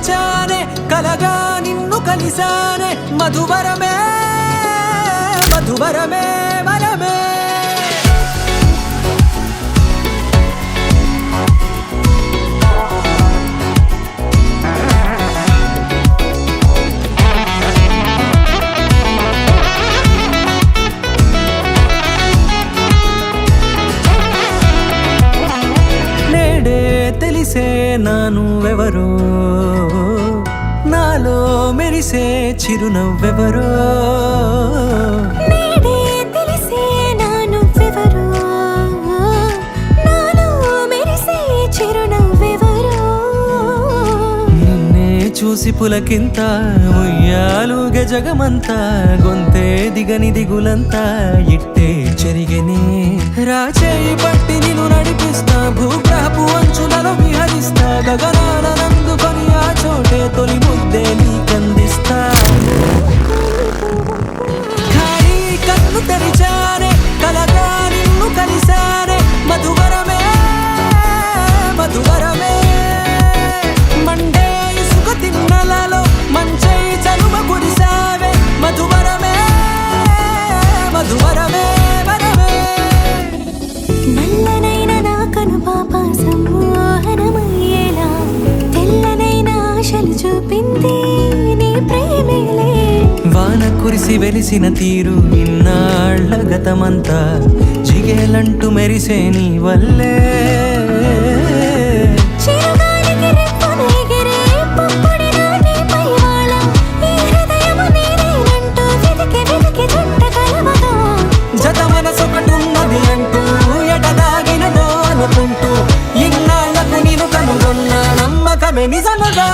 పిలిచానే కలగా నిన్ను కలిసానే మధువరమే మధువరమే వరమే తెలిసే నానువెవరో నాలో మెరిసే చిరునవ్వెవరో నేడే తెలిసే నానువెవరో నాలో మెరిసే చిరునవ్వెవరో నిన్నే చూసి పులకింత ఉయ్యాలుగే జగమంతా గొంతే దిగని దిగులంతా ఇట్టే చెరిగనే రాచేయి పట్టి నిన్ను నడిపిస్తా భూగ్రహపు అంచులలో విహరిస్తా గగనానందుకొని ఆ చోటే తొలి ముద్దే నీకందిస్తా ఖాళీ కన్ను తెరిచానే కలగా నిన్ను కలిసానే మధువరమే మధువరమే మండే ఇసుక తిన్నలలో మంచై చలువ కురిసావే మధువరమే మధువరమే నల్లనైన నా కనుపాప సమ్మోహనమయ్యేలా తెల్లనైన ఆశలు చూపింది నీ ప్రేమేలే వాన కురిసి వెలిసిన తీరు ఇన్నాళ్ల గతమంతా జిగేలంటూ మెరిసే నీ వల్లే చిరుగాలికి రెప్పను ఎగిరే పుప్పొడిన నీ పైవాళ ఈ హృదయము నీదేనంటూ వెతికి వెతికి జంట కలవగా జత మనసొకటున్నది అంటూ ఎటదాగినదో అనుకుంటూ ఇన్నాళ్లకు నేను కనుగొన్న నమ్మకమే నిజముగా